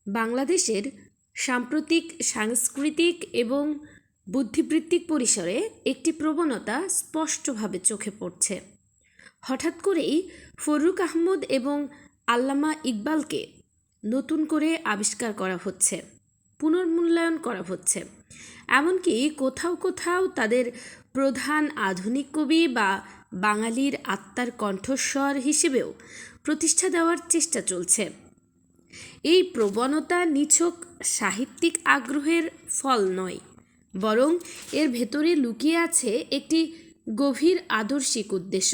বাংলাদেশের সাম্প্রতিক সাংস্কৃতিক এবং বুদ্ধিবৃত্তিক পরিসরে একটি প্রবণতা স্পষ্টভাবে চোখে পড়ছে। হঠাৎ করেই ফররুখ আহমদ এবং আল্লামা ইকবালকে নতুন করে আবিষ্কার করা হচ্ছে, পুনর্মূল্যায়ন করা হচ্ছে। এমনকি কোথাও কোথাও তাদের প্রধান আধুনিক কবি বা বাঙালির আত্মার কণ্ঠস্বর হিসেবেও প্রতিষ্ঠা দেওয়ার চেষ্টা চলছে। এই প্রবণতা নিছক সাহিত্যিক আগ্রহের ফল নয়, বরং এর ভেতরে লুকিয়ে আছে একটি গভীর আদর্শিক উদ্দেশ্য,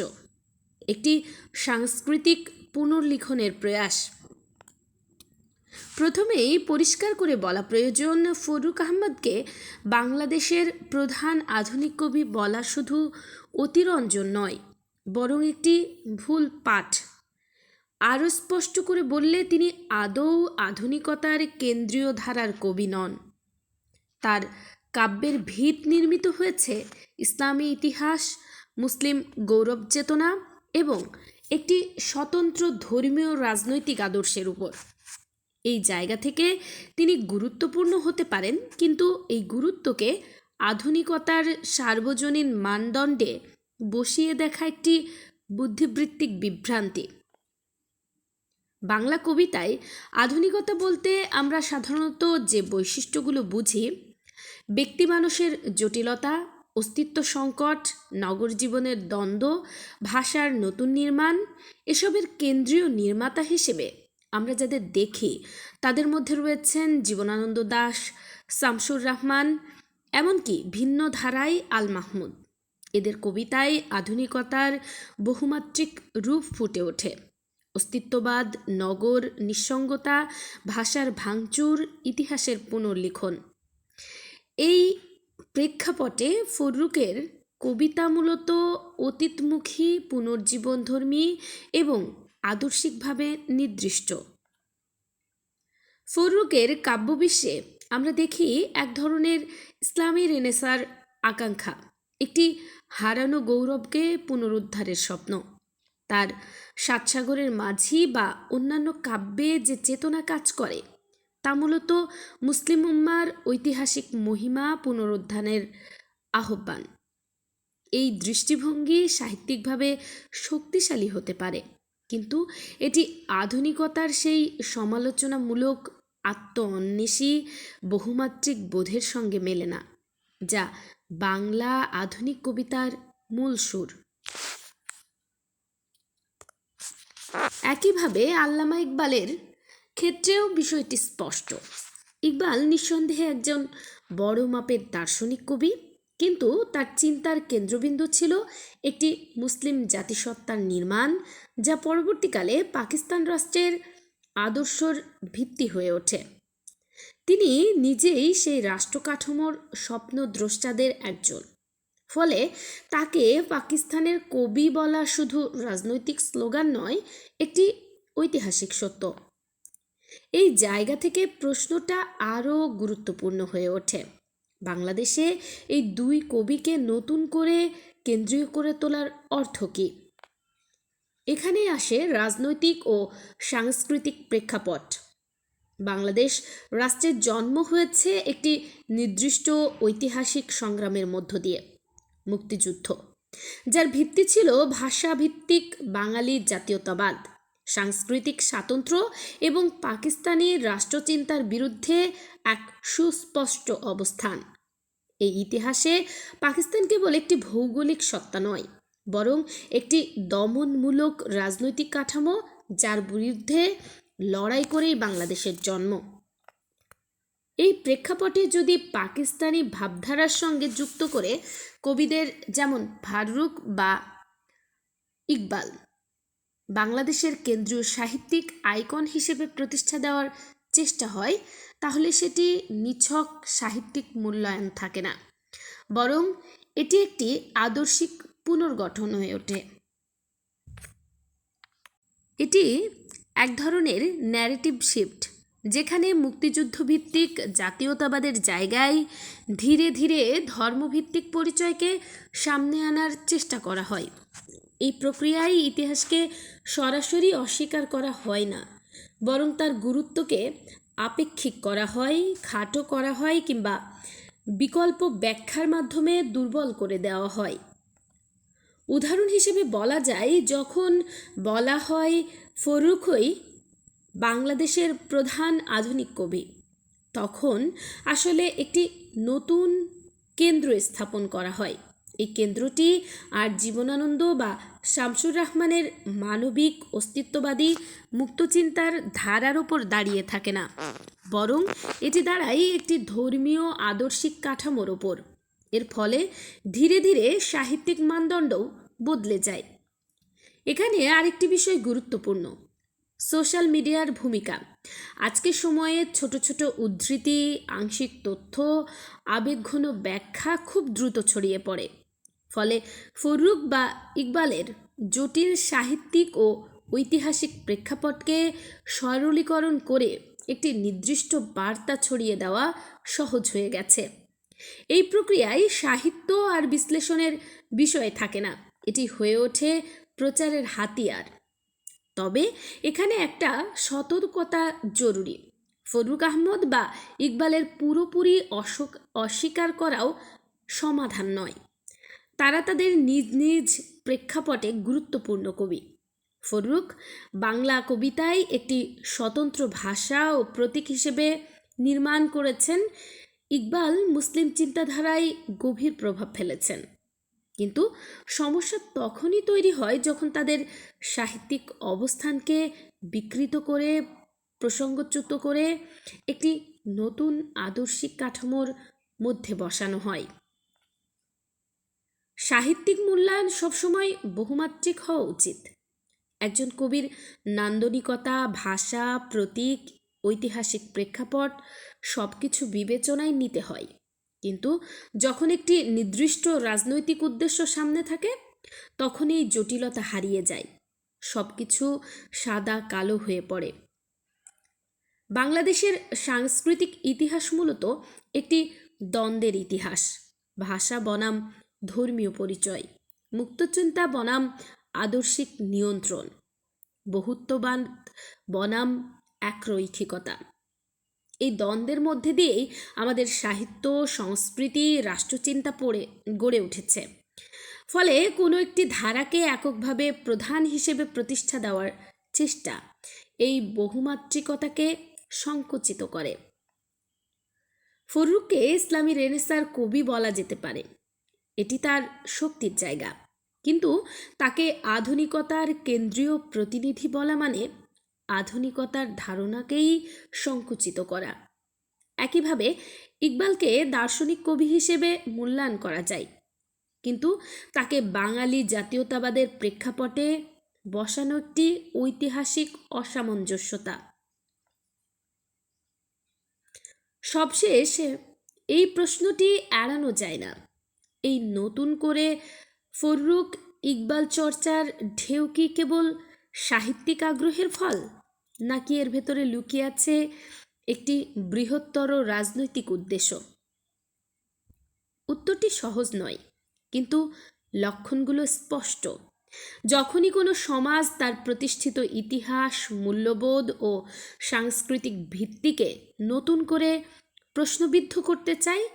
একটি সাংস্কৃতিক পুনর্লিখনের প্রয়াস। প্রথমেই পরিষ্কার করে বলা প্রয়োজন, ফররুখ আহমদকে বাংলাদেশের প্রধান আধুনিক কবি বলা শুধু অতিরঞ্জন নয়, বরং একটি ভুল পাঠ। আরও স্পষ্ট করে বললে তিনি আদৌ আধুনিকতার কেন্দ্রীয় ধারার কবি নন। তার কাব্যের ভিত নির্মিত হয়েছে ইসলামী ইতিহাস, মুসলিম গৌরব চেতনা এবং একটি স্বতন্ত্র ধর্মীয় রাজনৈতিক আদর্শের উপর। এই জায়গা থেকে তিনি গুরুত্বপূর্ণ হতে পারেন, কিন্তু এই গুরুত্বকে আধুনিকতার সার্বজনীন মানদণ্ডে বসিয়ে দেখা একটি বুদ্ধিবৃত্তিক বিভ্রান্তি। বাংলা কবিতায় আধুনিকতা বলতে আমরা সাধারণত যে বৈশিষ্ট্যগুলো বুঝি, ব্যক্তি মানুষের জটিলতা, অস্তিত্ব সংকট, নগর জীবনের দ্বন্দ্ব, ভাষার নতুন নির্মাণ, এসবের কেন্দ্রীয় নির্মাতা হিসেবে আমরা যাদের দেখি তাদের মধ্যে রয়েছেন জীবনানন্দ দাশ, শামসুর রহমান, এমনকি ভিন্ন ধারায় আল মাহমুদ। এদের কবিতায় আধুনিকতার বহুমাত্রিক রূপ ফুটে ওঠে। অস্তিত্ববাদ, নগর, নিঃসঙ্গতা, ভাষার ভাঙচুর, ইতিহাসের পুনর্লিখন। এই প্রেক্ষাপটে ফররুখের কবিতা মূলত অতীতমুখী, পুনর্জীবনধর্মী এবং আদর্শিকভাবে নির্দিষ্ট। ফররুখের কাব্যবিশ্বে আমরা দেখি এক ধরনের ইসলামী রেনেসার আকাঙ্ক্ষা, একটি হারানো গৌরবকে পুনরুদ্ধারের স্বপ্ন। তার সাতসাগরের মাঝি বা অন্যান্য কাব্যে যে চেতনা কাজ করে তা মূলত মুসলিম উম্মার ঐতিহাসিক মহিমা পুনরুদ্ধারের আহ্বান। এই দৃষ্টিভঙ্গি সাহিত্যিকভাবে শক্তিশালী হতে পারে, কিন্তু এটি আধুনিকতার সেই সমালোচনামূলক আত্ম-অন্বেষী বহুমাত্রিক বোধের সঙ্গে মেলে না, যা বাংলা আধুনিক কবিতার মূল সুর। একইভাবে আল্লামা ইকবালের ক্ষেত্রেও বিষয়টি স্পষ্ট। ইকবাল নিঃসন্দেহে একজন বড় মাপের দার্শনিক কবি, কিন্তু তার চিন্তার কেন্দ্রবিন্দু ছিল একটি মুসলিম জাতিসত্তার নির্মাণ, যা পরবর্তীকালে পাকিস্তান রাষ্ট্রের আদর্শর ভিত্তি হয়ে ওঠে। তিনি নিজেই সেই রাষ্ট্র কাঠামোর স্বপ্নদ্রষ্টাদের একজন। ফলে তাকে পাকিস্তানের কবি বলা শুধু রাজনৈতিক স্লোগান নয়, একটি ঐতিহাসিক সত্য। এই জায়গা থেকে প্রশ্নটা আরও গুরুত্বপূর্ণ হয়ে ওঠে, বাংলাদেশে এই দুই কবিকে নতুন করে কেন্দ্রীয় করে তোলার অর্থ কী? এখানে আসে রাজনৈতিক ও সাংস্কৃতিক প্রেক্ষাপট। বাংলাদেশ রাষ্ট্রের জন্ম হয়েছে একটি নির্দিষ্ট ঐতিহাসিক সংগ্রামের মধ্য দিয়ে, মুক্তিযুদ্ধ, যার ভিত্তি ছিল ভাষাভিত্তিক বাঙালি জাতীয়তাবাদ, সাংস্কৃতিক স্বাতন্ত্র্য এবং পাকিস্তানি রাষ্ট্রচিন্তার বিরুদ্ধে এক সুস্পষ্ট অবস্থান। এই ইতিহাসে পাকিস্তান কেবল একটি ভৌগোলিক সত্তা নয়, বরং একটি দমনমূলক রাজনৈতিক কাঠামো, যার বিরুদ্ধে লড়াই করেই বাংলাদেশের জন্ম। এই প্রেক্ষাপটে যদি পাকিস্তানি ভাবধারার সঙ্গে যুক্ত করে কবিদের যেমন ফররুখ বা ইকবাল বাংলাদেশের কেন্দ্রীয় সাহিত্যিক আইকন হিসেবে প্রতিষ্ঠা দেওয়ার চেষ্টা হয়, তাহলে সেটি নিছক সাহিত্যিক মূল্যায়ন থাকে না, বরং এটি একটি আদর্শিক পুনর্গঠন হয়ে ওঠে। এটি এক ধরনের ন্যারেটিভ শিফট, যেখানে মুক্তিযুদ্ধভিত্তিক জাতীয়তাবাদের জায়গায় ধীরে ধীরে ধর্মভিত্তিক পরিচয়কে সামনে আনার চেষ্টা করা হয়। এই প্রক্রিয়ায় ইতিহাসকে সরাসরি অস্বীকার করা হয় না, বরং তার গুরুত্বকে আপেক্ষিক করা হয়, খাটো করা হয় কিংবা বিকল্প ব্যাখ্যার মাধ্যমে দুর্বল করে দেওয়া হয়। উদাহরণ হিসেবে বলা যায়, যখন বলা হয় ফররুখই বাংলাদেশের প্রধান আধুনিক কবি, তখন আসলে একটি নতুন কেন্দ্র স্থাপন করা হয়। এই কেন্দ্রটি আর জীবনানন্দ বা শামসুর রাহমানের মানবিক অস্তিত্ববাদী মুক্তচিন্তার ধারার ওপর দাঁড়িয়ে থাকে না, বরং এটি দাঁড়ায় একটি ধর্মীয় আদর্শিক কাঠামোর ওপর। এর ফলে ধীরে ধীরে সাহিত্যিক মানদণ্ডও বদলে যায়। এখানে আরেকটি বিষয় গুরুত্বপূর্ণ, সোশ্যাল মিডিয়ার ভূমিকা। আজকের সময়ে ছোট ছোট উদ্ধৃতি, আংশিক তথ্য, আবেগঘন ব্যাখ্যা খুব দ্রুত ছড়িয়ে পড়ে। ফলে ফররুখ বা ইকবালের জটিল সাহিত্যিক ও ঐতিহাসিক প্রেক্ষাপটকে সরলীকরণ করে একটি নির্দিষ্ট বার্তা ছড়িয়ে দেওয়া সহজ হয়ে গেছে। এই প্রক্রিয়ায় সাহিত্য আর বিশ্লেষণের বিষয় থাকে না, এটি হয়ে ওঠে প্রচারের হাতিয়ার। তবে এখানে একটা সতর্কতা জরুরি। ফররুখ আহমদ বা ইকবালের পুরোপুরি অস্বীকার করাও সমাধান নয়। তারা তাদের নিজ নিজ প্রেক্ষাপটে গুরুত্বপূর্ণ কবি। ফররুখ বাংলা কবিতায় একটি স্বতন্ত্র ভাষা ও প্রতীক হিসেবে নির্মাণ করেছেন। ইকবাল মুসলিম চিন্তাধারায় গভীর প্রভাব ফেলেছেন। কিন্তু সমস্যা তখনই তৈরি হয় যখন তাদের সাহিত্যিক অবস্থানকে বিকৃত করে, প্রসঙ্গচ্যুত করে একটি নতুন আদর্শিক কাঠামোর মধ্যে বসানো হয়। সাহিত্যিক মূল্যায়ন সবসময় বহুমাত্রিক হওয়া উচিত। একজন কবির নান্দনিকতা, ভাষা, প্রতীক, ঐতিহাসিক প্রেক্ষাপট সব কিছু বিবেচনায় নিতে হয়। কিন্তু যখন একটি নির্দিষ্ট রাজনৈতিক উদ্দেশ্য সামনে থাকে, তখন এই জটিলতা হারিয়ে যায়, সব কিছু সাদা কালো হয়ে পড়ে। বাংলাদেশের সাংস্কৃতিক ইতিহাস মূলত একটি দ্বন্দ্বের ইতিহাস। ভাষা বনাম ধর্মীয় পরিচয়, মুক্তচিন্তা বনাম আদর্শিক নিয়ন্ত্রণ, বহুত্ববাদ বনাম একরৈখিকতা। এই দ্বন্দ্বের মধ্যে দিয়েই আমাদের সাহিত্য, সংস্কৃতি, রাষ্ট্রচিন্তা গড়ে উঠেছে। ফলে কোনো একটি ধারাকে এককভাবে প্রধান হিসেবে প্রতিষ্ঠা দেওয়ার চেষ্টা এই বহুমাত্রিকতাকে সংকুচিত করে। ফররুখকে ইসলামী রেনেসাঁর কবি বলা যেতে পারে, এটি তার শক্তির জায়গা। কিন্তু তাকে আধুনিকতার কেন্দ্রীয় প্রতিনিধি বলা মানে আধুনিকতার ধারণাকেই সংকুচিত করা। একইভাবে ইকবালকে দার্শনিক কবি হিসেবে মূল্যায়ন করা যায়, কিন্তু তাকে বাঙালি জাতীয়তাবাদের প্রেক্ষাপটে বসানো একটি ঐতিহাসিক অসামঞ্জস্যতা। সবশেষ এই প্রশ্নটি এড়ানো যায় না, এই নতুন করে ফররুখ ইকবাল চর্চার ঢেউ কি কেবল সাহিত্যিক আগ্রহের ফল, নাকি এর ভেতরে লুকিয়ে আছে একটি বৃহত্তর রাজনৈতিক উদ্দেশ্য? উত্তরটি সহজ নয়, কিন্তু লক্ষণগুলো স্পষ্ট। যখনই কোনো সমাজ তার প্রতিষ্ঠিত ইতিহাস, মূল্যবোধ ও সাংস্কৃতিক ভিত্তিকে নতুন করে প্রশ্নবিদ্ধ করতে চায়,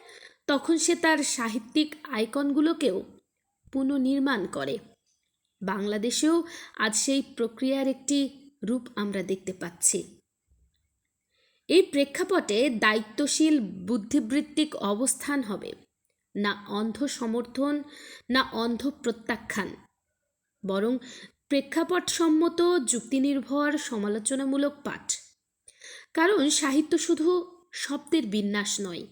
তখন সে তার সাহিত্যিক আইকনগুলোকেও পুনর্নির্মাণ করে। বাংলাদেশেও আজ সেই প্রক্রিয়ার একটি রূপ আমরা দেখতে পাচ্ছি। এই প্রেক্ষাপটে দায়িত্বশীল বুদ্ধিবৃত্তিক অবস্থান হবে না অন্ধ সমর্থন, না অন্ধ প্রত্যাখ্যান, বরং প্রেক্ষাপট সম্মত, যুক্তিনির্ভর, সমালোচনামূলক পাঠ। কারণ সাহিত্য শুধু শব্দের বিন্যাস নয়,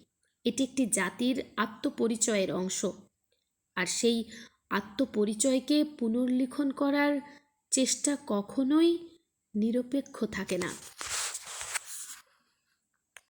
এটি একটি জাতির আত্মপরিচয়ের অংশ। আর সেই আত্মপরিচয়কে পুনর্লিখন করার চেষ্টা কখনোই নিরপেক্ষ থাকে না।